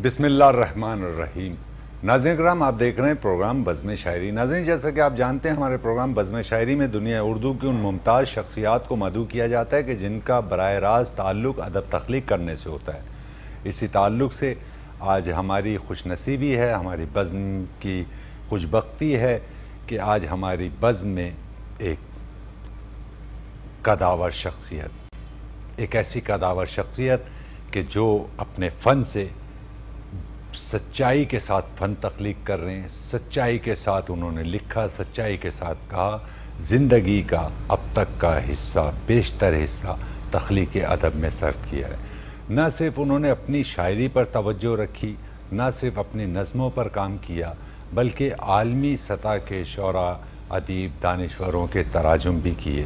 بسم اللہ الرحمن الرحیم۔ ناظرین کرام، آپ دیکھ رہے ہیں پروگرام بزم شاعری۔ ناظرین، جیسا کہ آپ جانتے ہیں، ہمارے پروگرام بزم شاعری میں دنیا اردو کی ان ممتاز شخصیات کو مدعو کیا جاتا ہے کہ جن کا براہ راست تعلق ادب تخلیق کرنے سے ہوتا ہے۔ اسی تعلق سے آج ہماری خوش نصیبی ہے، ہماری بزم کی خوش بختی ہے کہ آج ہماری بزم میں ایک قداور شخصیت، ایک ایسی قداور شخصیت کہ جو اپنے فن سے سچائی کے ساتھ فن تخلیق کر رہے ہیں، سچائی کے ساتھ انہوں نے لکھا، سچائی کے ساتھ کہا، زندگی کا اب تک کا حصہ، بیشتر حصہ تخلیق ادب میں صرف کیا ہے۔ نہ صرف انہوں نے اپنی شاعری پر توجہ رکھی، نہ صرف اپنی نظموں پر کام کیا، بلکہ عالمی سطح کے شعراء، ادیب، دانشوروں کے تراجم بھی کیے۔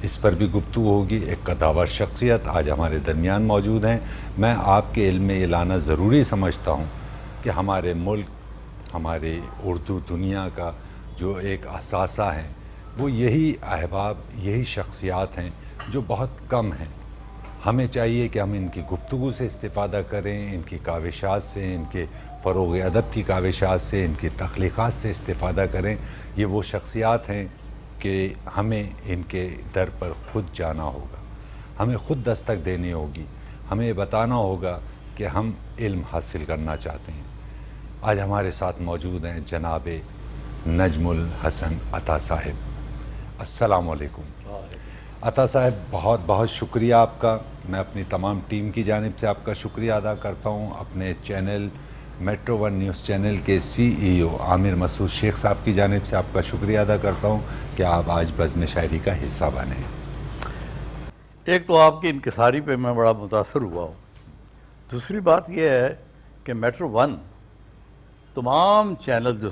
اس پر بھی گفتگو ہوگی۔ ایک قداور شخصیت آج ہمارے درمیان موجود ہیں۔ میں آپ کے علم میں یہ لانا ضروری سمجھتا ہوں کہ ہمارے ملک، ہمارے اردو دنیا کا جو ایک اثاثہ ہیں وہ یہی احباب، یہی شخصیات ہیں جو بہت کم ہیں۔ ہمیں چاہیے کہ ہم ان کی گفتگو سے استفادہ کریں، ان کی کاوشات سے، ان کے فروغ ادب کی کاوشات سے، ان کی تخلیقات سے استفادہ کریں۔ یہ وہ شخصیات ہیں کہ ہمیں ان کے در پر خود جانا ہوگا، ہمیں خود دستک دینی ہوگی، ہمیں بتانا ہوگا کہ ہم علم حاصل کرنا چاہتے ہیں۔ آج ہمارے ساتھ موجود ہیں جناب نجم الحسن عطا صاحب۔ السلام علیکم عطا صاحب، بہت بہت شکریہ آپ کا۔ میں اپنی تمام ٹیم کی جانب سے آپ کا شکریہ ادا کرتا ہوں۔ اپنے channel metro one news channel کے CEO عامر مسعود شیخ صاحب کی جانب سے آپ کا شکریہ ادا کرتا ہوں کہ آپ آج بزم شاعری کا حصہ بنے۔ ایک تو آپ کی انکساری پہ میں بڑا متاثر ہوا ہوں۔ دوسری بات یہ ہے کہ میٹرو ون تمام چینل جو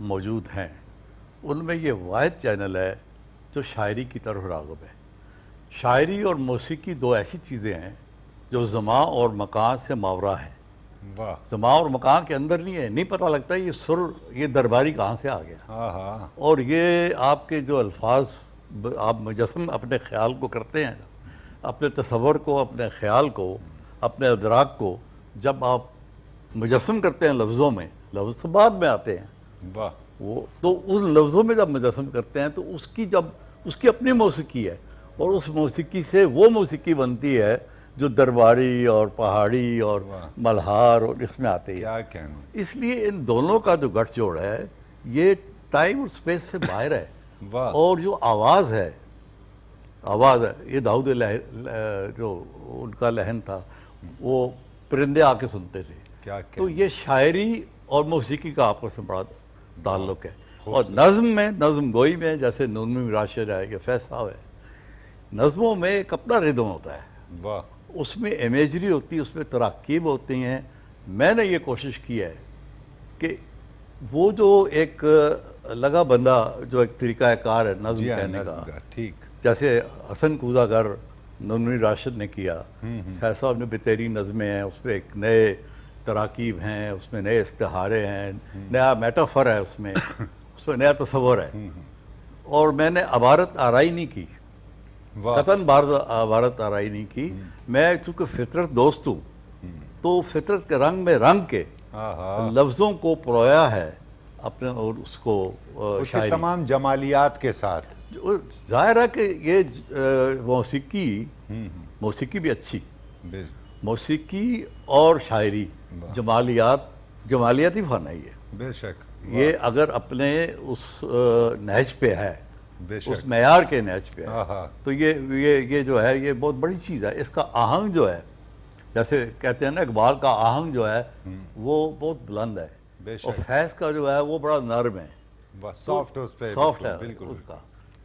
موجود ہیں ان میں یہ واحد چینل ہے جو شاعری کی طرف راغب ہے۔ شاعری اور موسیقی دو ایسی چیزیں ہیں جو زمان اور مکان سے ماورا ہے۔ زمان اور مکان کے اندر نہیں ہے، نہیں پتہ لگتا یہ سر، یہ درباری کہاں سے آ گیا۔ اور یہ آپ کے جو الفاظ آپ مجسم اپنے خیال کو کرتے ہیں، اپنے تصور کو، اپنے خیال کو، اپنے ادراک کو جب آپ مجسم کرتے ہیں لفظوں میں، لفظ تو بعد میں آتے ہیں، وہ تو ان لفظوں میں جب مجسم کرتے ہیں تو اس کی اپنی موسیقی ہے، اور اس موسیقی سے وہ موسیقی بنتی ہے جو درباری اور پہاڑی اور ملہار اور اس میں آتے ہیں۔ اس لیے ان دونوں کا جو گٹھ جوڑ ہے یہ ٹائم اور سپیس سے باہر ہے۔ اور جو آواز ہے یہ داؤد جو ان کا لہن تھا، وہ پرندے آ کے سنتے تھے۔ تو یہ شاعری اور موسیقی کا آپس میں بڑا تعلق ہے۔ اور نظم گوئی میں جیسے نونمی راشد ہے یا فیض صاحب ہے، نظموں میں ایک اپنا ردم ہوتا ہے، اس میں امیجری ہوتی ہے، اس میں تراکیب ہوتی ہیں۔ میں نے یہ کوشش کی ہے کہ وہ جو ایک لگا بندہ جو ایک طریقہ کار ہے نظم کہنے کا، جیسے حسن کوزہ گر نونمی راشد نے کیا، فیض صاحب نے بتیری نظمیں ہیں، اس میں ایک نئے تراکیب ہیں، اس میں نئے استعارے ہیں، نیا میٹافر ہے، اس میں نیا تصور ہے۔ اور میں نے عبارت آرائی نہیں کی، قطعاً عبارت آرائی نہیں کی۔ میں چونکہ فطرت دوست ہوں تو فطرت کے رنگ میں رنگ کے لفظوں کو پرویا ہے اپنے، اور اس کو شاعری تمام جمالیات کے ساتھ۔ ظاہر ہے کہ یہ موسیقی بھی اچھی، موسیقی اور شاعری جمالیاتی فن ہے یہ، بے شک۔ یہ اگر اپنے اس نہج پہ ہے، اس معیار کے نہج پہ ہے، تو یہ جو ہے یہ بہت بڑی چیز ہے۔ اس کا آہنگ جو ہے، جیسے کہتے ہیں نا اقبال کا آہنگ جو ہے وہ بہت بلند ہے، اور فیض کا جو ہے وہ بڑا نرم ہے، سافٹ ہے اس کا۔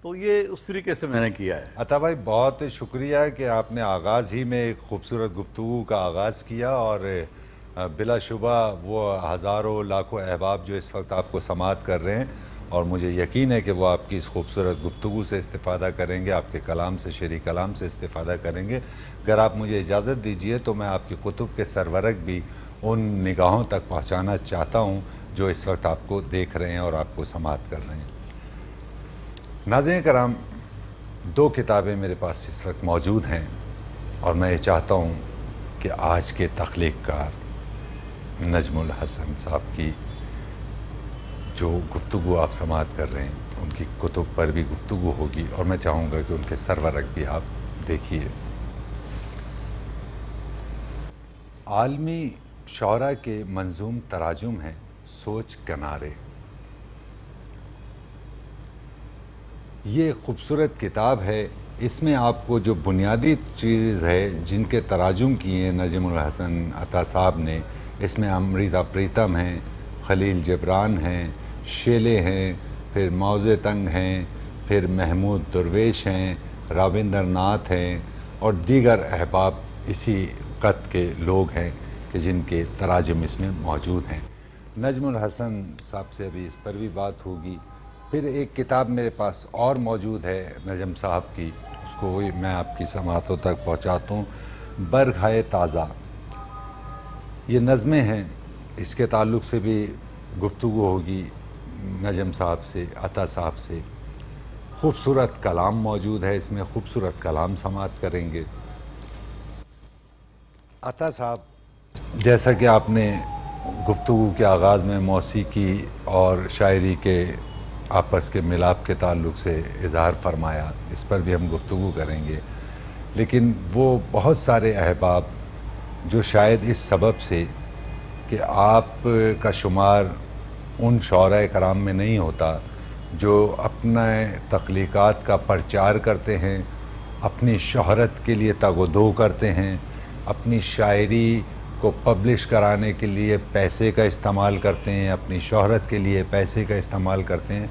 تو یہ اس طریقے سے میں نے کیا ہے۔ عطا بھائی، بہت شکریہ کہ آپ نے آغاز ہی میں ایک خوبصورت گفتگو کا آغاز کیا، اور بلا شبہ وہ ہزاروں لاکھوں احباب جو اس وقت آپ کو سماعت کر رہے ہیں، اور مجھے یقین ہے کہ وہ آپ کی اس خوبصورت گفتگو سے استفادہ کریں گے، آپ کے کلام سے، شعری کلام سے استفادہ کریں گے۔ اگر آپ مجھے اجازت دیجئے تو میں آپ کی کتب کے سرورق بھی ان نگاہوں تک پہنچانا چاہتا ہوں جو اس وقت آپ کو دیکھ رہے ہیں اور آپ کو سماعت کر رہے ہیں۔ ناظرین کرام، دو کتابیں میرے پاس اس وقت موجود ہیں، اور میں یہ چاہتا ہوں کہ آج کے تخلیق کار نجم الحسن صاحب کی جو گفتگو آپ سماعت کر رہے ہیں، ان کی کتب پر بھی گفتگو ہوگی، اور میں چاہوں گا کہ ان کے سرورق بھی آپ دیکھیے۔ عالمی شعراء کے منظوم تراجم ہیں سوچ کنارے۔ یہ ایک خوبصورت کتاب ہے، اس میں آپ کو جو بنیادی چیز ہے جن کے تراجم کیے ہیں نجم الحسن عطا صاحب نے، اس میں امریتا پریتم ہیں، خلیل جبران ہیں، شیلے ہیں، پھر موزے تنگ ہیں، پھر محمود درویش ہیں، رابندر ناتھ ہیں، اور دیگر احباب اسی قد کے لوگ ہیں کہ جن کے تراجم اس میں موجود ہیں۔ نجم الحسن صاحب سے ابھی اس پر بھی بات ہوگی۔ پھر ایک کتاب میرے پاس اور موجود ہے نجم صاحب کی، اس کو میں آپ کی سماعتوں تک پہنچاتا ہوں۔ برگھائے تازہ، یہ نظمیں ہیں، اس کے تعلق سے بھی گفتگو ہوگی نجم صاحب سے، عطا صاحب سے۔ خوبصورت کلام موجود ہے اس میں، خوبصورت کلام سماعت کریں گے۔ عطا صاحب، جیسا کہ آپ نے گفتگو کے آغاز میں موسیقی اور شاعری کے آپس کے ملاپ کے تعلق سے اظہار فرمایا، اس پر بھی ہم گفتگو کریں گے، لیکن وہ بہت سارے احباب جو شاید اس سبب سے کہ آپ کا شمار ان شعراء کرام میں نہیں ہوتا جو اپنے تخلیقات کا پرچار کرتے ہیں، اپنی شہرت کے لیے تگ و دو کرتے ہیں، اپنی شاعری کو پبلش کرانے کے لیے پیسے کا استعمال کرتے ہیں، اپنی شہرت کے لیے پیسے کا استعمال کرتے ہیں۔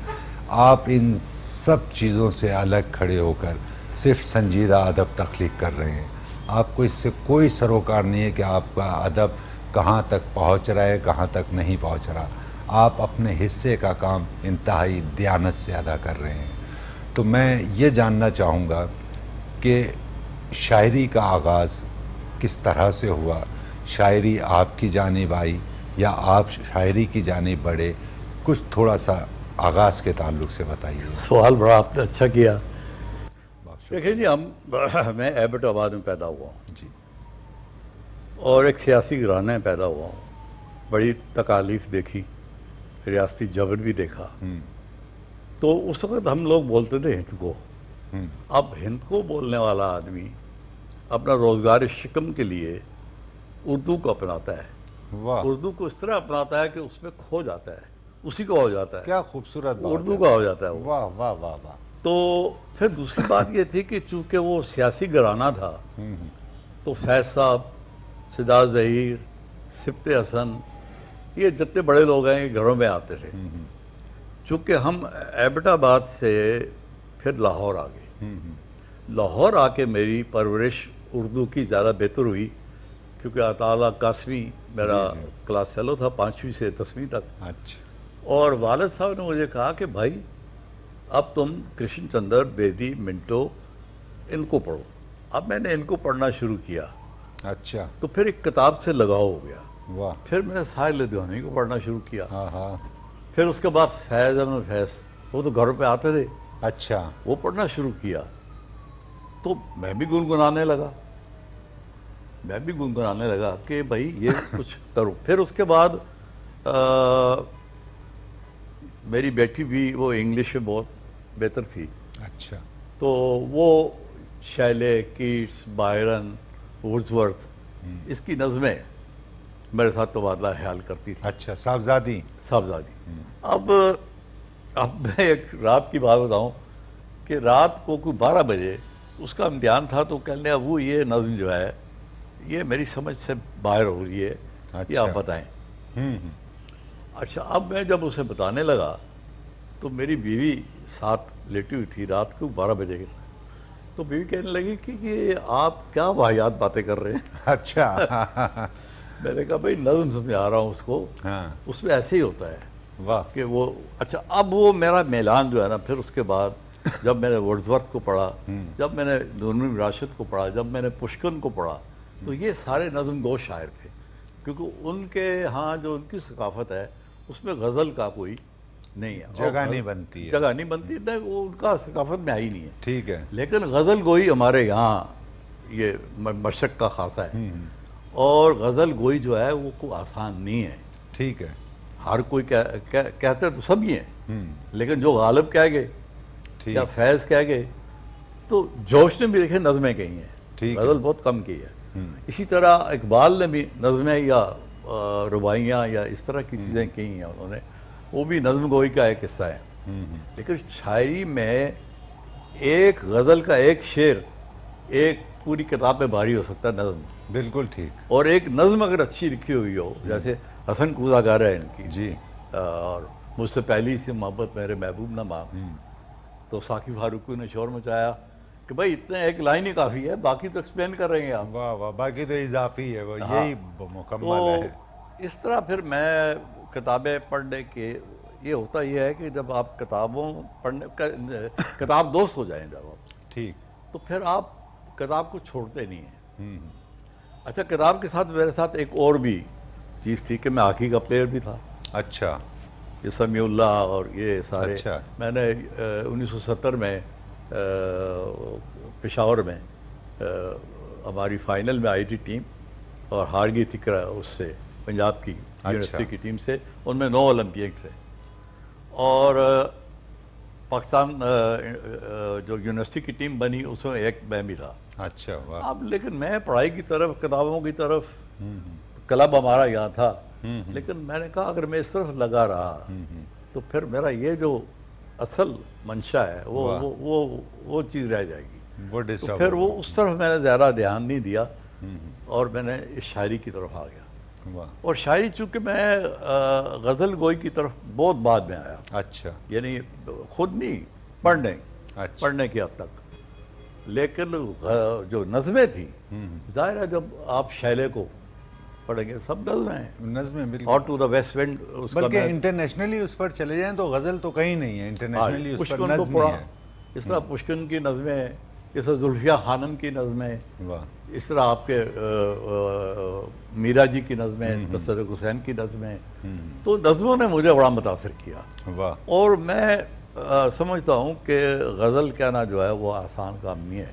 آپ ان سب چیزوں سے الگ کھڑے ہو کر صرف سنجیدہ ادب تخلیق کر رہے ہیں۔ آپ کو اس سے کوئی سروکار نہیں ہے کہ آپ کا ادب کہاں تک پہنچ رہا ہے، کہاں تک نہیں پہنچ رہا۔ آپ اپنے حصے کا کام انتہائی دیانت سے ادا کر رہے ہیں۔ تو میں یہ جاننا چاہوں گا کہ شاعری کا آغاز کس طرح سے ہوا، شاعری آپ کی جانب آئی یا آپ شاعری کی جانب بڑھے؟ کچھ تھوڑا سا آغاز کے تعلق سے بتائیے۔ سوال بڑا آپ نے اچھا کیا۔ دیکھیں جی، میں ایبٹ آباد میں پیدا ہوا ہوں جی، اور ایک سیاسی گھرانے میں پیدا ہوا ہوں۔ بڑی تکالیف دیکھی، ریاستی جبر بھی دیکھا۔ تو اس وقت ہم لوگ بولتے تھے ہند کو۔ اب ہند کو بولنے والا آدمی اپنا روزگار شکم کے لیے اردو کو اپناتا ہے۔ واہ، اردو کو اس طرح اپناتا ہے کہ اس میں کھو جاتا ہے، اسی کا ہو جاتا ہے، کیا خوبصورت بات اردو ہے۔ کا ہو جاتا ہے وہ۔ واہ واہ واہ واہ۔ تو پھر دوسری بات یہ تھی کہ چونکہ وہ سیاسی گھرانہ تھا تو فیض صاحب، سداد ظہیر، سبط حسن، یہ جتنے بڑے لوگ ہیں یہ گھروں میں آتے تھے۔ چونکہ ہم ایبٹ آباد سے پھر لاہور آ گئے۔ لاہور آ کے میری پرورش اردو کی زیادہ بہتر ہوئی، کیونکہ اطالعہ قاسمی میرا کلاس فیلو تھا 5ویں سے 10ویں تک۔ اچھا، اور والد صاحب نے مجھے کہا کہ بھائی اب تم کرشن چندر، بیدی، منٹو ان کو پڑھو۔ اب میں نے ان کو پڑھنا شروع کیا اچھا، تو پھر ایک کتاب سے لگاؤ ہو گیا۔ واہ، پھر میں نے ساحل دیوانی کو پڑھنا شروع کیا۔ ہاں ہاں، پھر اس کے بعد فیض احمد فیض، وہ تو گھروں پہ آتے تھے، اچھا، وہ پڑھنا شروع کیا۔ تو میں بھی گنگنانے لگا کہ بھائی یہ کچھ کرو۔ پھر اس کے بعد میری بیٹی بھی وہ انگلش میں بہت بہتر تھی، اچھا، تو وہ شیلے، کیٹس، بائرن، وڈزورتھ، اس کی نظمیں میرے ساتھ تبادلہ خیال کرتی تھی، اچھا، صاحبزادی۔ صاحبزادی۔ اب میں ایک رات کی بات بتاؤں کہ رات کو کوئی 12 بجے اس کا امتحان تھا، تو کہنے لگا وہ یہ نظم جو ہے یہ میری سمجھ سے باہر ہو رہی ہے، یہ اچھا، آپ بتائیں۔ اچھا، اب میں جب اسے بتانے لگا تو میری بیوی ساتھ لیٹی ہوئی تھی، رات کو 12 بجے کے، تو بیوی کہنے لگی کہ یہ آپ کیا واحد باتیں کر رہے ہیں۔ اچھا، میں نے کہا بھائی نظم سمجھا رہا ہوں اس کو، ہاں، اس میں ایسے ہی ہوتا ہے واہ، کہ وہ اچھا۔ اب وہ میرا میلان جو ہے نا، پھر اس کے بعد جب میں نے وڈزورتھ کو پڑھا، جب میں نے نورمی راشد کو پڑھا، جب میں نے پشکن کو پڑھا، تو یہ سارے نظم گو شاعر تھے، کیونکہ ان کے ہاں جو ان کی ثقافت ہے اس میں غزل کا کوئی نہیں ہے، جگہ نہیں بنتی ہے، جگہ نہیں بنتی، وہ ان کا ثقافت میں آئی نہیں ہے۔ ٹھیک ہے، لیکن غزل گوئی ہمارے یہاں یہ مشرق کا خاصہ ہے، اور غزل گوئی جو ہے وہ کوئی آسان نہیں ہے. ٹھیک ہے. ہر کوئی کہتے تو سب ہی ہیں، لیکن جو غالب کہہ گئے ٹھیک. یا فیض کہہ گئے تو جوش نے بھی دیکھے نظمیں کہی ہیں، ٹھیک ہے. غزل بہت کم کی ہے. اسی طرح اقبال نے بھی نظمیں یا رباعیاں یا اس طرح کی چیزیں کی ہیں انہوں نے، وہ بھی نظم گوئی کا ایک حصہ ہے. لیکن شاعری میں ایک غزل کا ایک شعر ایک پوری کتاب میں بھاری ہو سکتا ہے نظم کی. بالکل ٹھیک. اور ایک نظم اگر اچھی لکھی ہوئی ہو، جیسے حسن کوزہ گار ہے ان کی، جی. اور مجھ سے پہلی سے محبت میرے محبوب نہ مانگ، تو ثاقب فاروقی نے شور مچایا کہ بھائی اتنے ایک لائن ہی کافی ہے، باقی تو ایکسپلین کر رہے ہیں آپ. واہ واہ، باقی تو اضافی ہے، وہ یہی مکمل تو ہے. اس طرح پھر میں کتابیں پڑھنے کے یہ ہوتا یہ ہے کہ جب آپ کتابوں پڑھنے کتاب دوست ہو جائیں جب آپ، ٹھیک. تو پھر آپ کتاب کو چھوڑتے نہیں ہیں. اچھا، کتاب کے ساتھ میرے ساتھ ایک اور بھی چیز تھی کہ میں ہاکی کا پلیئر بھی تھا. اچھا. یہ سمیع اللہ اور یہ سارے، اچھا. میں نے 1970 میں پشاور میں ہماری فائنل میں آئی تھی ٹیم، اور ہار گئی تھی اس سے پنجاب کی یونیورسٹی کی ٹیم سے. ان میں 9 اولمپئک تھے، اور پاکستان جو یونیورسٹی کی ٹیم بنی اس میں ایک میں بھی تھا. اچھا. واہ. اب لیکن میں پڑھائی کی طرف، کتابوں کی طرف، کلب ہمارا یہاں تھا، لیکن میں نے کہا اگر میں اس طرف لگا رہا تو پھر میرا یہ جو اصل منشا ہے وہ چیز رہ جائے گی. وہ تو ڈسٹرب. پھر وہ اس طرف میں نے زیادہ دھیان نہیں دیا، اور میں نے اس شاعری کی طرف آ گیا. واہ. اور شاعری چونکہ میں غزل گوئی کی طرف بہت بعد میں آیا، اچھا. یعنی خود نہیں، پڑھنے اچھا. پڑھنے کی حد تک. لیکن جو نظمیں تھیں، ظاہر ہے جب آپ شیلے کو پڑھیں گے سب نظمیں ہیں، نظمیں بالکل. اور ٹو دا ویسٹ ونڈ اس کا بلکہ انٹرنیشنلی اس پر چلے جائیں تو غزل تو کہیں نہیں ہے، انٹرنیشنلی اس پر پشکن کو نظم ہی پڑھا، ہے. اس طرح پشکن کی نظمیں، اس طرح زلفیہ خانم کی نظمیں، واہ. اس طرح آپ کے میرا جی کی نظمیں، تصدق حسین کی نظمیں. تو نظموں نے مجھے بڑا متاثر کیا. واہ. اور میں سمجھتا ہوں کہ غزل کہنا جو ہے وہ آسان کام نہیں ہے،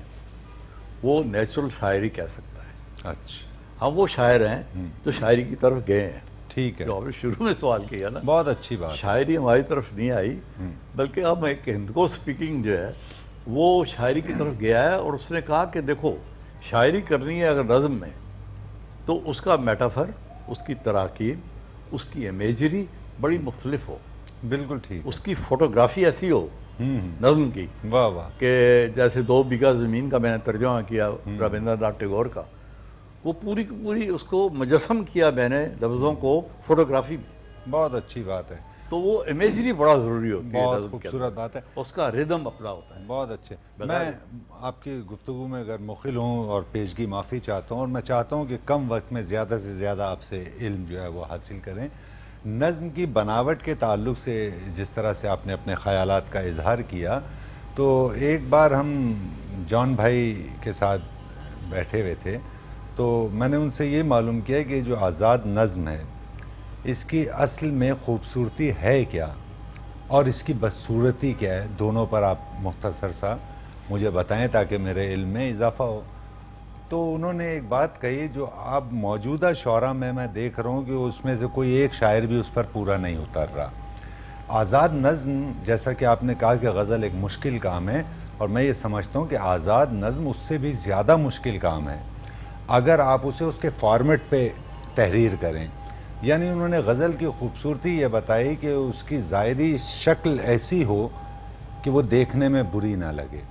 وہ نیچرل شاعری کہہ سکتا ہے. اچھا. ہم وہ شاعر ہیں جو شاعری کی طرف گئے ہیں. ٹھیک ہے. جو آپ نے شروع میں سوال کیا نا، بہت اچھی بات. شاعری ہماری طرف نہیں آئی، بلکہ ہم ایک ہندکو اسپیکنگ جو ہے وہ شاعری کی طرف گیا ہے. اور اس نے کہا کہ دیکھو شاعری کرنی ہے اگر نظم میں تو اس کا میٹافر، اس کی تراکیب، اس کی امیجری بڑی مختلف ہو، بالکل ٹھیک. اس کی فوٹوگرافی ایسی ہو نظم کی واہ واہ. کہ جیسے 2 بیگھہ زمین کا میں نے ترجمہ کیا رابندر ناتھ ٹیگور کا، وہ پوری کی پوری اس کو مجسم کیا میں نے لفظوں کو فوٹوگرافی میں. بہت اچھی بات ہے. تو وہ امیجری بڑا ضروری ہوتی ہے بہت نظم کے خوبصورت بات ہے. اندر. اس کا ردم اپنا ہوتا ہے. بہت اچھے. میں آپ کی گفتگو میں اگر مخل ہوں اور پیشگی معافی چاہتا ہوں، اور میں چاہتا ہوں کہ کم وقت میں زیادہ سے زیادہ آپ سے علم جو ہے وہ حاصل کریں. نظم کی بناوٹ کے تعلق سے جس طرح سے آپ نے اپنے خیالات کا اظہار کیا، تو ایک بار ہم جان بھائی کے ساتھ بیٹھے ہوئے تھے، تو میں نے ان سے یہ معلوم کیا کہ جو آزاد نظم ہے اس کی اصل میں خوبصورتی ہے کیا اور اس کی بدصورتی کیا ہے، دونوں پر آپ مختصر سا مجھے بتائیں تاکہ میرے علم میں اضافہ ہو. تو انہوں نے ایک بات کہی جو اب موجودہ شعراء میں دیکھ رہا ہوں کہ اس میں سے کوئی ایک شاعر بھی اس پر پورا نہیں اتر رہا. آزاد نظم، جیسا کہ آپ نے کہا کہ غزل ایک مشکل کام ہے، اور میں یہ سمجھتا ہوں کہ آزاد نظم اس سے بھی زیادہ مشکل کام ہے اگر آپ اسے اس کے فارمیٹ پہ تحریر کریں. یعنی انہوں نے غزل کی خوبصورتی یہ بتائی کہ اس کی ظاہری شکل ایسی ہو کہ وہ دیکھنے میں بری نہ لگے.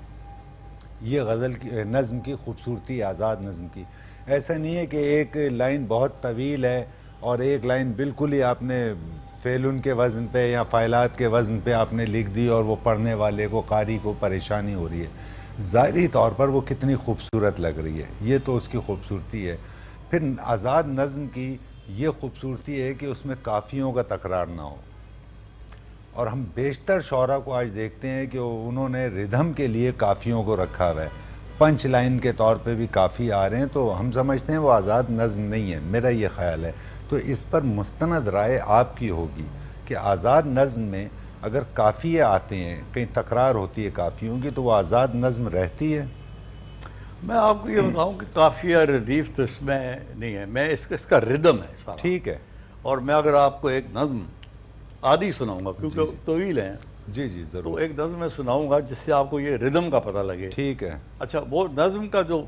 یہ غزل کی نظم کی خوبصورتی، آزاد نظم کی. ایسا نہیں ہے کہ ایک لائن بہت طویل ہے اور ایک لائن بالکل ہی آپ نے فعلن کے وزن پہ یا فاعلات کے وزن پہ آپ نے لکھ دی اور وہ پڑھنے والے کو، قاری کو پریشانی ہو رہی ہے. ظاہری طور پر وہ کتنی خوبصورت لگ رہی ہے، یہ تو اس کی خوبصورتی ہے. پھر آزاد نظم کی یہ خوبصورتی ہے کہ اس میں قافیوں کا تکرار نہ ہو. اور ہم بیشتر شعراء کو آج دیکھتے ہیں کہ انہوں نے ردھم کے لیے قافیوں کو رکھا ہوا ہے، پنچ لائن کے طور پہ بھی قافی آ رہے ہیں، تو ہم سمجھتے ہیں وہ آزاد نظم نہیں ہے. میرا یہ خیال ہے. تو اس پر مستند رائے آپ کی ہوگی کہ آزاد نظم میں اگر قافیے آتے ہیں، کہیں تکرار ہوتی ہے قافیوں کی، تو وہ آزاد نظم رہتی ہے؟ میں آپ کو یہ بتاؤں کہ قافیہ ردیف تو اس میں نہیں ہے، میں اس کا ردم ہے سارا. ٹھیک ہے. اور میں اگر آپ کو ایک نظم آدھی سناؤں گا کیونکہ طویل ہیں، جی جی تو ضرور. ایک نظم میں سناؤں گا جس سے آپ کو یہ ردم کا پتہ لگے. ٹھیک ہے. اچھا وہ نظم کا جو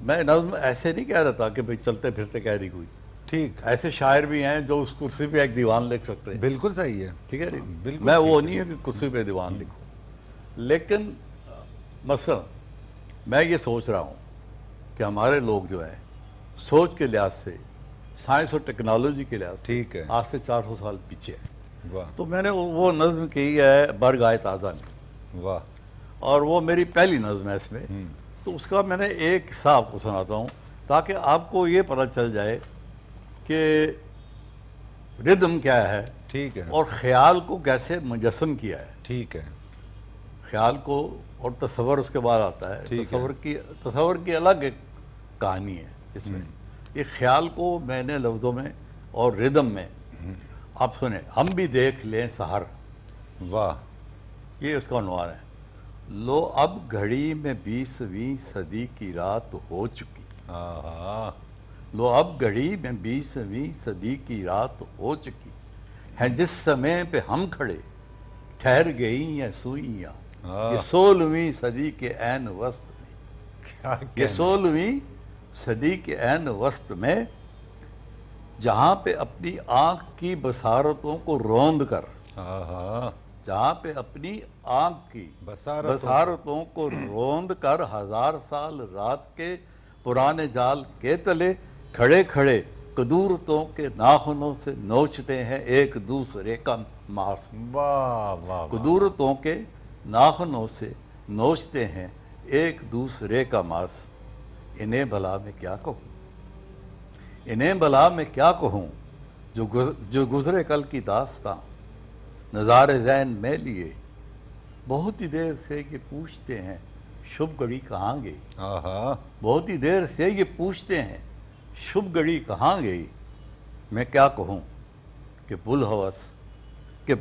میں نظم ایسے نہیں کہہ رہا تھا کہ بھئی چلتے پھرتے کہہ دی کوئی. ٹھیک. ایسے شاعر بھی ہیں جو اس کرسی پہ ایک دیوان لکھ سکتے ہیں. بالکل صحیح ہے. ٹھیک ہے جی. بالکل میں وہ ٹھیک نہیں ہے کہ کرسی پہ دیوان لکھوں، لیکن مثلا میں یہ سوچ رہا ہوں کہ ہمارے لوگ جو ہیں سوچ کے لحاظ سے، سائنس اور ٹیکنالوجی کے لحاظ سے ٹھیک ہے. آج سے 400 سال پیچھے ہے. واہ تو میں نے وہ نظم کی ہے برگ آئے تازہ میں، واہ. اور وہ میری پہلی نظم ہے اس میں. تو اس کا میں نے ایک قصہ آپ کو سناتا ہوں تاکہ آپ کو یہ پتہ چل جائے کہ ردم کیا ہے ٹھیک ہے. اور خیال کو کیسے مجسم کیا ہے. ٹھیک ہے. خیال کو اور تصور اس کے بعد آتا ہے. ٹھیک ہے. تصور کی الگ ایک کہانی ہے اس میں. یہ خیال کو میں نے لفظوں میں اور ردم میں آپ سنیں. ہم بھی دیکھ لیں سحر، واہ. یہ اس کا عنوان ہے. لو اب گھڑی میں 20ویں صدی کی رات ہو چکی. ہاں. لو اب گھڑی میں 20ویں صدی کی رات ہو چکی ہے. جس سمے پہ ہم کھڑے ٹھہر گئی ہیں سوئیاں. یہ 16ویں صدی کے عین وسط میں، یہ 16ویں صدی کے عین وسط میں، جہاں پہ اپنی آنکھ کی بصارتوں کو روند کر، جہاں پہ اپنی آنکھ کی بصارتوں کو روند کر 1000 سال رات کے پرانے جال کے تلے کھڑے کھڑے قدورتوں کے ناخنوں سے نوچتے ہیں ایک دوسرے کا ماس. واہ واہ. قدورتوں کے ناخنوں سے نوچتے ہیں ایک دوسرے کا ماس. انہیں بھلا میں کیا کہوں، انہیں بھلا میں کیا کہوں جو گزرے کل کی داستاں نظارے ذہن میں لیے. بہت ہی دیر سے یہ پوچھتے ہیں شب گھڑی کہاں گئی. بہت ہی دیر سے یہ پوچھتے ہیں شب گھڑی کہاں گئی. میں کیا کہوں کہ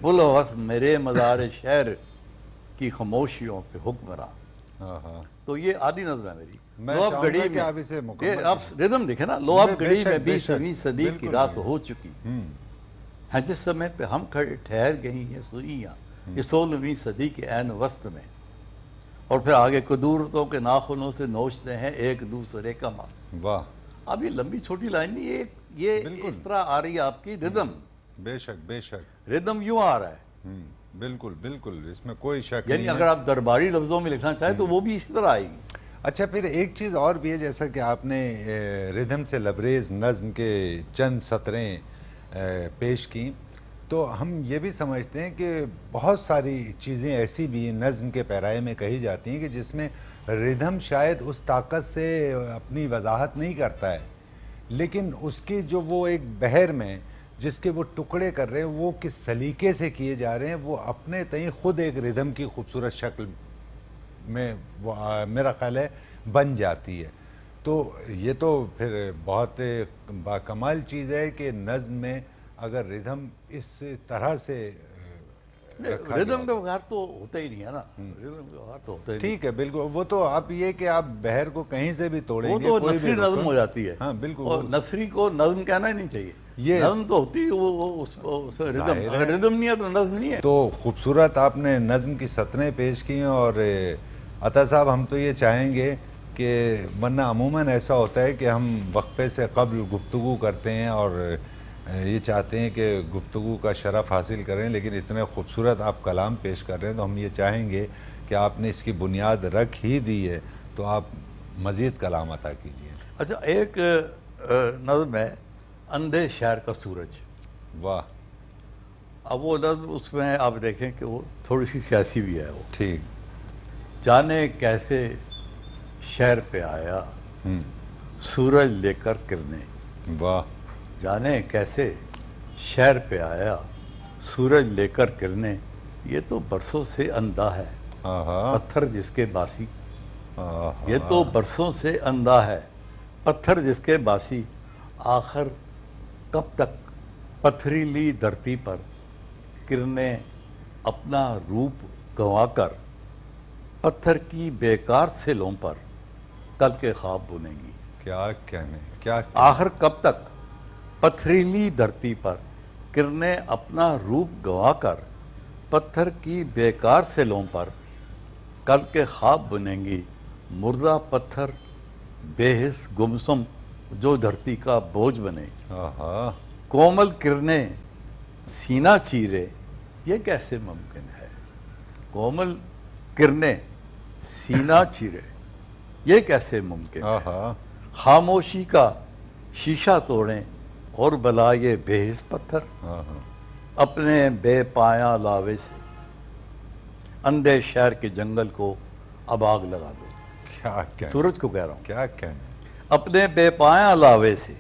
بلحوث میرے مزار شہر کی خاموشیوں پہ حکمراں. تو یہ آدھی نظم ہے میری. لو اب گھڑی میں آپ ردم دیکھیں نا. لو اب گھڑی میں 20ویں صدی کی رات ہو چکی ہے. جس سمے پہ ہم کھڑے ٹھہر گئی ہیں سوئیاں. یہ 16ویں صدی کے عین وسط میں. اور پھر آگے قدورتوں کے ناخنوں سے نوچتے ہیں ایک دوسرے کا ماس. واہ. اب یہ لمبی چھوٹی لائن نہیں، یہ اس طرح آ رہی ہے آپ کی ردم. بے شک بے شک. ردم یوں آ رہا ہے. بالکل بالکل، اس میں کوئی شک یعنی اگر آپ درباری لفظوں میں لکھنا چاہیں تو وہ بھی اسی طرح آئے گی. اچھا پھر ایک چیز اور بھی ہے، جیسا کہ آپ نے ردم سے لبریز نظم کے چند سطریں پیش کی، تو ہم یہ بھی سمجھتے ہیں کہ بہت ساری چیزیں ایسی بھی نظم کے پیرائے میں کہی جاتی ہیں کہ جس میں ردم شاید اس طاقت سے اپنی وضاحت نہیں کرتا ہے، لیکن اس کی جو وہ ایک بحر میں جس کے وہ ٹکڑے کر رہے ہیں وہ کس سلیقے سے کیے جا رہے ہیں، وہ اپنے تئیں خود ایک ردم کی خوبصورت شکل میں وہ میرا خیال ہے بن جاتی ہے. تو یہ تو پھر بہت باکمال چیز ہے کہ نظم میں اگر ردم اس طرح سے ردم کے بغیر تو ہوتا ہی نہیں ہے نا. ردم کے بغیر تو ہوتا ہی نہیں. ٹھیک ہے بالکل. وہ تو آپ یہ کہ آپ بحر کو کہیں سے بھی توڑیں گے وہ تو نثری نظم ہو جاتی ہے. ہاں بالکل. اور نثری کو نظم کہنا ہی نہیں چاہیے. نظم تو ہوتی ہے وہ اس کو ردم. اگر ردم نہیں ہے تو نظم نہیں ہے. تو خوبصورت آپ نے نظم کی سطریں پیش کی ہیں. اور عطا صاحب ہم تو یہ چاہیں گے کہ ورنہ عموماً ایسا ہوتا ہے کہ ہم وقفے سے قبل گفتگو کرتے ہیں اور یہ چاہتے ہیں کہ گفتگو کا شرف حاصل کریں، لیکن اتنے خوبصورت آپ کلام پیش کر رہے ہیں تو ہم یہ چاہیں گے کہ آپ نے اس کی بنیاد رکھ ہی دی ہے تو آپ مزید کلام عطا کیجیے. اچھا ایک نظم ہے اندھے شہر کا سورج. واہ. اب وہ نظم اس میں آپ دیکھیں کہ وہ تھوڑی سی سیاسی بھی ہے. وہ ٹھیک. جانے کیسے شہر پہ آیا سورج لے کر کرنے. واہ. جانے کیسے شہر پہ آیا سورج لے کر کرنے. یہ تو برسوں سے اندھا ہے پتھر جس کے باسی. یہ تو برسوں سے اندھا ہے پتھر جس کے باسی. آخر کب تک پتھریلی دھرتی پر کرنے اپنا روپ گنوا کر پتھر کی بیکار سیلوں پر کل کے خواب بنیں گی. کیا کہنے، کیا آخر کب تک پتھریلی دھرتی پر کرنیں اپنا روپ گوا کر پتھر کی بیکار سیلوں پر کل کے خواب بنیں گی. مردہ پتھر بے حس گمسم جو دھرتی کا بوجھ بنے. آہا، کومل کرنیں سینہ چیرے یہ کیسے ممکن ہے. کومل کرنیں سینہ چیرے یہ کیسے ممکن ہے. آہا، خاموشی کا شیشہ توڑیں اور بلا یہ بے حس پتھر آہا، اپنے بے پایاں لاوے سے اندھے شہر کے جنگل کو اب آگ لگا دو. کیا کہنے، سورج کو کہہ رہا ہوں. کیا کہنے. اپنے بے پایاں لاوے سے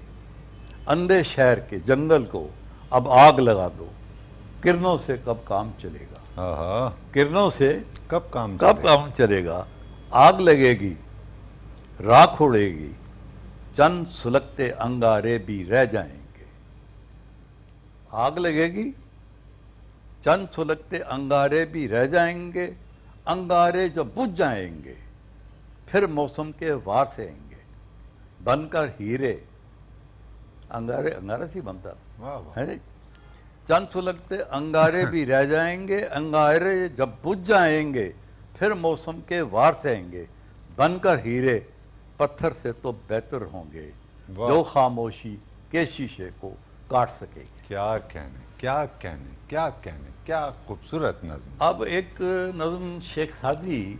اندھے شہر کے جنگل کو اب آگ لگا دو. کرنوں سے کب کام چلے گا. آہا، کرنوں سے کب کام کب چلے؟ کام چلے گا. آگ لگے گی راکھ اڑے گی چند سلگتے انگارے بھی رہ جائیں گے. آگ لگے گی چند سلگتے انگارے بھی رہ جائیں گے. انگارے جب بجھ جائیں گے پھر موسم کے وار سے آئیں گے بن کر ہیرے. انگارے سے بنتا واہ واہ، ہے. چند سلگتے انگارے بھی رہ جائیں گے. انگارے جب بجھ جائیں گے پھر موسم کے وار سے آئیں گے بن کر ہیرے. پتھر سے تو بہتر ہوں گے واہ. جو خاموشی کے شیشے کو کاٹ سکے گی. کیا کہنے، کیا کہنے، کیا کہنے، کیا خوبصورت نظم. اب ایک نظم شیخ سعدی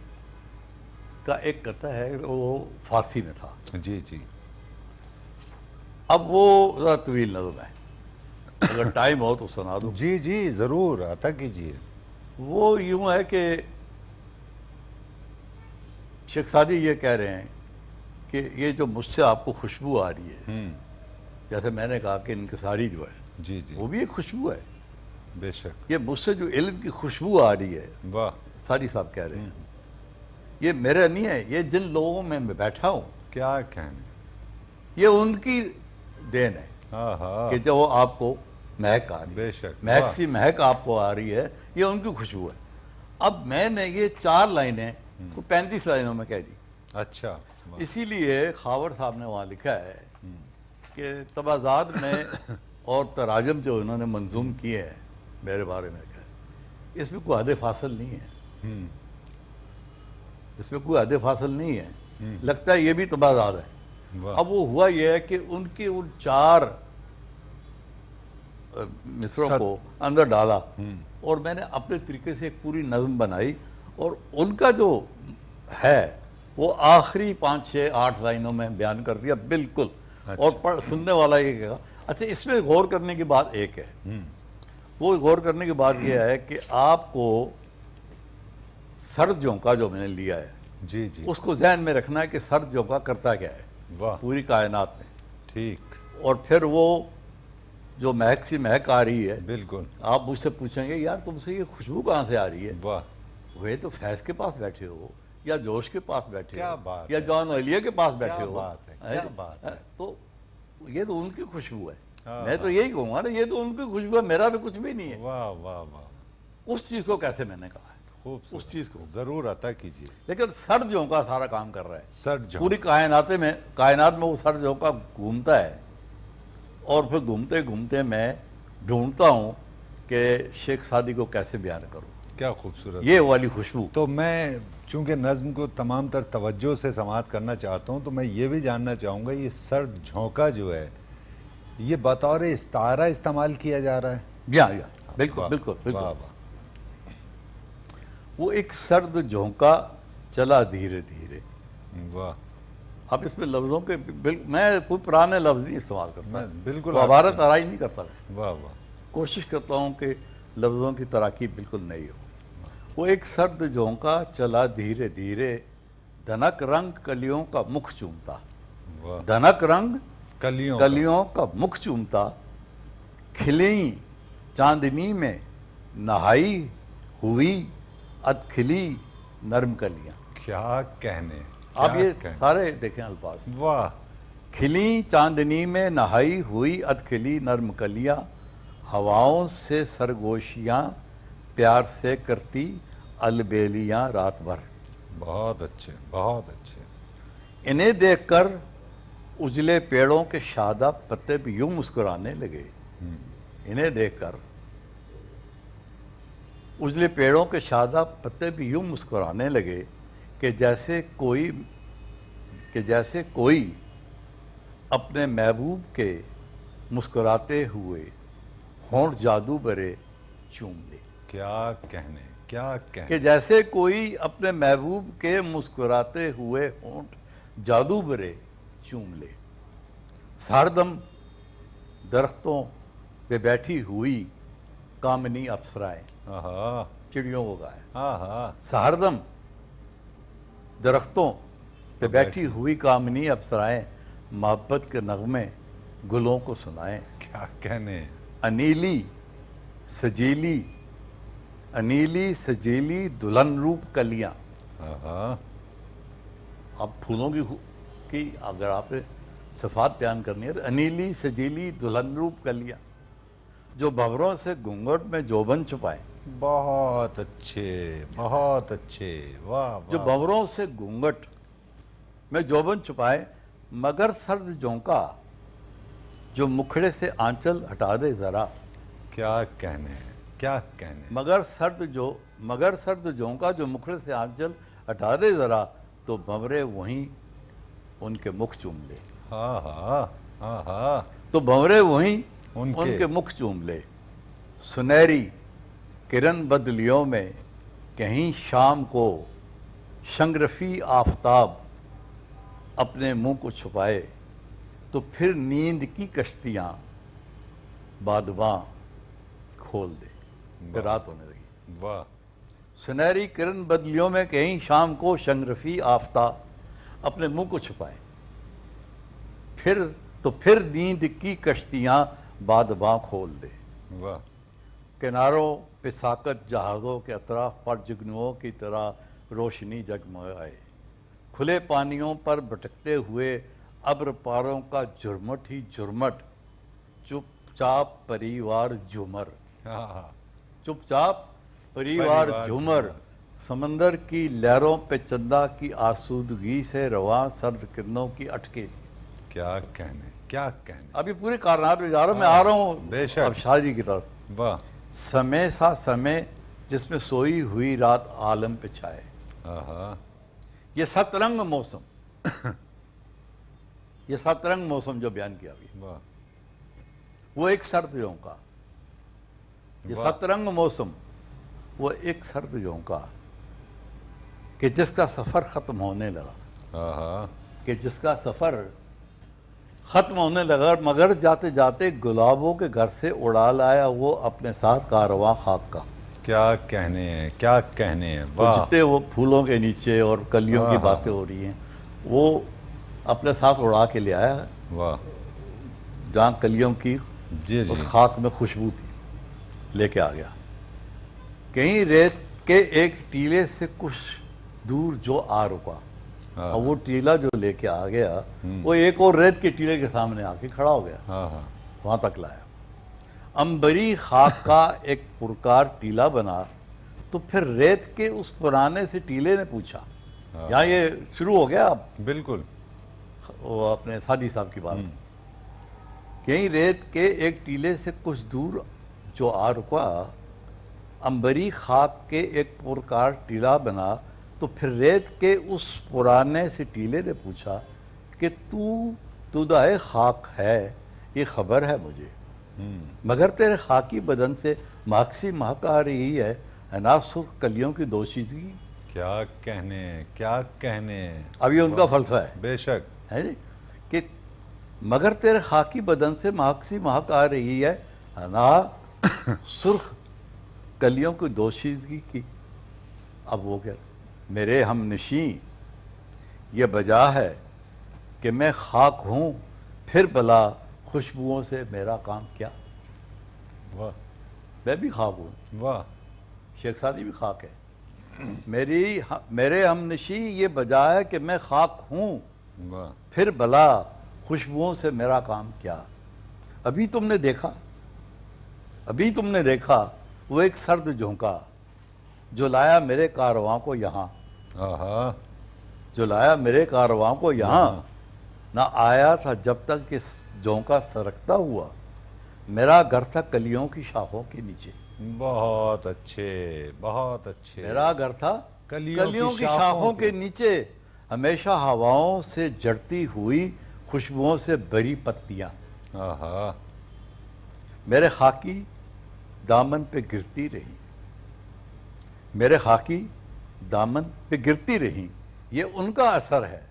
کا ایک قطعہ ہے وہ فارسی میں تھا. جی جی، اب وہ ذرا طویل نظم ہے اگر ٹائم ہو تو سنا دوں. جی جی، ضرور عطا کیجیے. وہ یوں ہے کہ شیخ سعدی یہ کہہ رہے ہیں کہ یہ جو مجھ سے آپ کو خوشبو آ رہی ہے جیسے میں نے کہا کہ انکساری جو ہے جی جی، وہ بھی ایک خوشبو ہے. بے شک. یہ مجھ سے جو علم کی خوشبو آ رہی ہے واہ، سعدی صاحب کہہ رہے ہیں یہ میرا نہیں ہے. یہ جن لوگوں میں بیٹھا ہوں کیا کہنے. یہ ان کی دین ہے آہا، کہ جو آپ کو مہک آ رہی ہے. بے شک. مہک سی مہک آپ کو آ رہی ہے یہ ان کی خوشبو ہے. اب میں نے یہ 4 لائنیں کو 35 لائنوں میں کہہ دی. اچھا، واہ. اسی لیے خاور صاحب نے وہاں لکھا ہے کہ تبازات میں اور تراجم جو انہوں نے منظوم کیے ہیں میرے بارے میں کہا اس میں کوئی حد فاصل نہیں ہے. اس میں کوئی حد فاصل نہیں ہے. لگتا ہے یہ بھی تبازات ہے. واہ. اب وہ ہوا یہ ہے کہ ان کی ان 4 مصروں کو اندر ڈالا اور میں نے اپنے طریقے سے ایک پوری نظم بنائی اور ان کا جو ہے وہ آخری 5 6 8 لائنوں میں بیان کر دیا بالکل. اور سننے والا یہ کہا اچھا اس میں غور کرنے کی بات ایک ہے. وہ غور کرنے کی بات یہ ہے کہ آپ کو سرد جھونکا جو میں نے لیا ہے جی جی، اس کو ذہن میں رکھنا ہے کہ سرد جھونکا کرتا کیا ہے واہ، پوری کائنات میں. ٹھیک، اور پھر وہ جو مہک سی مہک آ رہی ہے بالکل. آپ مجھ سے پوچھیں گے یار تم سے یہ خوشبو کہاں سے آ رہی ہے. واہ، وہ تو فیض کے پاس بیٹھے ہو یا جوش کے پاس بیٹھے کیا ہو بات یا جان علیہ کے پاس بیٹھے کیا ہو. بات ہے، کیا بات ہے. تو یہ تو ان کی خوشبو ہے. میں تو یہی کہوں گا نا یہ تو ان کی خوشبو ہے میرا تو کچھ بھی نہیں ہے. واہ واہ واہ، اس چیز کو کیسے میں نے کہا ہے خوب اس چیز کو. ضرور عطا کیجیے. لیکن سر جھونکا سارا کام کر رہا ہے سر جھونکا، پوری کائنات میں وہ سر جھونکا گھومتا ہے اور پھر گھومتے گھومتے میں ڈھونڈتا ہوں کہ شیخ سعدی کو کیسے بیان کروں. کیا خوبصورت. یہ والی خوشبو. تو میں چونکہ نظم کو تمام تر توجہ سے سماعت کرنا چاہتا ہوں تو میں یہ بھی جاننا چاہوں گا یہ سرد جھونکا جو ہے یہ بطور استعارہ استعمال کیا جا رہا ہے. یا بالکل واہ، بالکل واہ بالکل. واہ. وہ ایک سرد جھونکا چلا دھیرے دھیرے. واہ، اب اس میں لفظوں کے میں کوئی پرانے لفظ نہیں استعمال کرتا. میں بالکل وہ عبارت آرائی نہیں کرتا. واہ واہ، کوشش کرتا ہوں کہ لفظوں کی تراکیب بالکل نئی ہو. وہ ایک سرد جھونکا چلا دھیرے دھیرے دھنک رنگ کلیوں کا مکھ چومتا. واہ، دھنک رنگ کلیوں کلیوں کا مکھ چومتا کھلی چاندنی میں نہائی ہوئی ادکھلی نرم کلیاں. کیا کہنے. اب یہ سارے دیکھیں الفاظ. واہ، کھلی چاندنی میں نہائی ہوئی ادکھلی نرم کلیاں ہواؤں سے سرگوشیاں پیار سے کرتی البیلیاں رات بھر. بہت اچھے، بہت اچھے. انہیں دیکھ کر اجلے پیڑوں کے شاداب پتے بھی یوں مسکرانے لگے. انہیں دیکھ کر اجلے پیڑوں کے شاداب پتے بھی یوں مسکرانے لگے کہ جیسے کوئی اپنے محبوب کے مسکراتے ہوئے ہونٹ جادو برے چوم لے. کیا کہنے کہ جیسے کوئی اپنے محبوب کے مسکراتے ہوئے ہونٹ جادو برے چوم لے. ساردم درختوں پہ بیٹھی ہوئی کامنی افسرائیں آہا چڑیوں کو گائے. آہا سہردم درختوں پہ بیٹھی ہوئی کامنی افسرائیں محبت کے نغمے گلوں کو سنائیں. کیا کہنے انیلی سجیلی دلہن روپ کلیاں. آہا اب پھولوں کی اگر آپ نے صفات بیان کرنی ہے تو انیلی سجیلی دلہن روپ کلیاں جو بھنوروں سے گھونگھٹ میں جوبن چھپائے. بہت اچھے واہ جو بھنوروں سے گھونگھٹ میں جوبن چھپائے مگر سرد جھونکا جو مکھڑے سے آنچل ہٹا دے ذرا. کیا کہنے مگر سرد جھونکا جو مکھڑے سے آنچل ہٹا دے ذرا تو بھنورے وہیں ان کے مکھ چوم لے. آہا تو بھنورے وہیں ان کے مکھ چوم لے. سنہری کرن بدلیوں میں کہیں شام کو شنگرفی آفتاب اپنے منہ کو چھپائے تو پھر نیند کی کشتیاں بادباں کھول دے. پھر رات ہونے لگی. واہ سنہری کرن بدلیوں میں کہیں شام کو شنگرفی آفتاب اپنے منہ کو چھپائے پھر نیند کی کشتیاں بادباں کھول دے. واہ کناروں پہ ساکت جہازوں کے اطراف پر جگنوؤں کی طرح روشنی جگمگائے. کھلے پانیوں پر بھٹکتے ہوئے ابر پاروں کا جھرمٹ ہی جھرمٹ چپ چاپ پریوار جھومر. آہا چپ چاپ پریوار جھومر سمندر کی لہروں پہ چندہ کی آسودگی سے رواں سرد کرنوں کی اٹکے. کیا کہنے اب یہ پورے کارنامے پہ جا رہا ہوں. میں آ رہا ہوں بے شک. اب شاہ جی کی طرف. واہ سمے سا سمے جس میں سوئی ہوئی رات عالم پہ چھائے. آہا یہ سترنگ موسم جو بیان کیا گیا واہ وہ ایک سرد جھونکا. یہ سترنگ موسم وہ ایک سرد جھونکا کہ جس کا سفر ختم ہونے لگا. آہا کہ جس کا سفر ختم ہونے لگا مگر جاتے جاتے گلابوں کے گھر سے اڑا لایا وہ اپنے ساتھ کارواں خاک کا. کیا کہنے واہ جتنے وہ پھولوں کے نیچے اور کلیوں کی باتیں ہو رہی ہیں وہ اپنے ساتھ اڑا کے لے آیا واہ جہاں کلیوں کی جی اس خاک میں خوشبو تھی لے کے آ گیا. کہیں ریت کے ایک ٹیلے سے کچھ دور جو آ رکا. اور وہ ٹیلا جو لے کے آ گیا وہ ایک اور ریت کے ٹیلے کے سامنے آ کے کھڑا ہو گیا. وہاں تک لایا. امبری خاک کا ایک پرکار ٹیلا بنا تو پھر ریت کے اس پرانے سے ٹیلے نے پوچھا. یہاں یہ شروع ہو گیا اب بالکل وہ اپنے سادی صاحب کی بات. کہیں ریت کے ایک ٹیلے سے کچھ دور جو آ رکا امبری خاک کے ایک پرکار ٹیلا بنا تو پھر ریت کے اس پرانے سے ٹیلے نے پوچھا کہ تو دائے خاک ہے یہ خبر ہے مجھے مگر تیرے خاکی بدن سے ماکسی مہک آ رہی ہے نا سرخ کلیوں کی دوشیزگی. کیا کہنے اب یہ ان کا فلسفہ ہے. بے شک ہے کہ مگر تیرے خاکی بدن سے ماکسی مہک آ رہی ہے نا سرخ کلیوں کی دوشیزگی کی. اب وہ کیا میرے ہم نشیں یہ بجا ہے کہ میں خاک ہوں پھر بلا خوشبوؤں سے میرا کام کیا. واہ میں بھی خاک ہوں. واہ شیخ سعدی بھی خاک ہے. میرے ہم نشیں یہ بجا ہے کہ میں خاک ہوں واہ پھر بلا خوشبوؤں سے میرا کام کیا. ابھی تم نے دیکھا وہ ایک سرد جھونکا جو لایا میرے کارواں کو یہاں. آہا جو لایا میرے کارواں کو یہاں، نہ آیا تھا جب تک کہ جھونکا سرکتا ہوا، میرا گھر تھا کلیوں کی شاخوں کے نیچے۔ بہت اچھے، بہت اچھے۔ میرا گھر تھا کلیوں کلیوں کی کی شاخوں شاخوں کے کے نیچے، ہمیشہ ہواؤں سے جڑتی ہوئی خوشبوؤں سے بھری پتیاں آہا، میرے خاکی دامن پہ گرتی رہی، میرے خاکی دامن پہ گرتی رہی۔ یہ ان کا اثر ہے،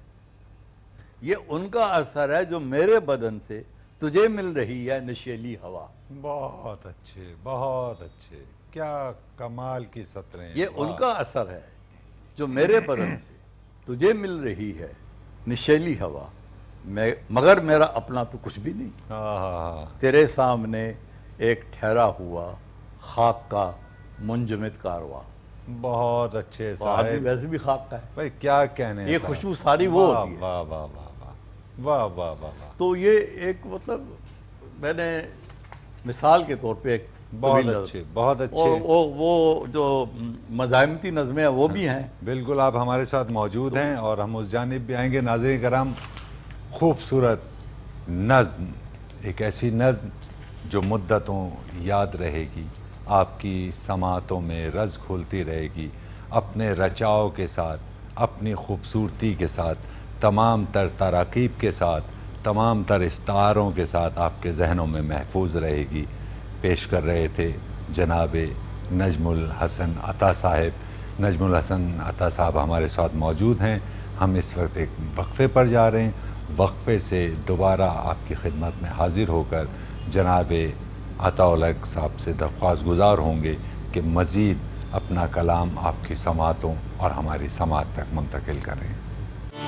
یہ ان کا اثر ہے جو میرے بدن سے تجھے مل رہی ہے نشیلی ہوا۔ بہت اچھے، بہت اچھے، کیا کمال کی سطریں ہیں، یہ ان واہ۔ کا اثر ہے جو میرے بدن سے تجھے مل رہی ہے نشیلی ہوا، مگر میرا اپنا تو کچھ بھی نہیں، آہا، تیرے سامنے ایک ٹھہرا ہوا خاک کا منجمد کارواں۔ بہت اچھے آدمی صاحب، ویسے بھی خاک کا ہے، بھائی کیا کہنے ہیں یہ صاحب۔ خوشبو ساری وہ واہ، ہوتی ہے۔ واہ واہ واہ واہ واہ واہ واہ واہ، تو یہ ایک مطلب میں نے مثال کے طور پہ ایک بہت طویل اچھے، بہت اچھے۔ وہ جو مزاحمتی نظمیں ہیں وہ بھی ہیں۔ بالکل آپ ہمارے ساتھ موجود ہیں اور ہم اس جانب بھی آئیں گے۔ ناظرین کرام، خوبصورت نظم، ایک ایسی نظم جو مدتوں یاد رہے گی، آپ کی سماعتوں میں رز کھولتی رہے گی، اپنے رچاؤ کے ساتھ، اپنی خوبصورتی کے ساتھ، تمام تر تراکیب کے ساتھ، تمام تر استعاروں کے ساتھ آپ کے ذہنوں میں محفوظ رہے گی۔ پیش کر رہے تھے جناب نجم الحسن عطا صاحب۔ نجم الحسن عطا صاحب ہمارے ساتھ موجود ہیں۔ ہم اس وقت ایک وقفے پر جا رہے ہیں، وقفے سے دوبارہ آپ کی خدمت میں حاضر ہو کر جناب عطا الحق صاحب سے درخواست گزار ہوں گے کہ مزید اپنا کلام آپ کی سماعتوں اور ہماری سماعت تک منتقل کریں۔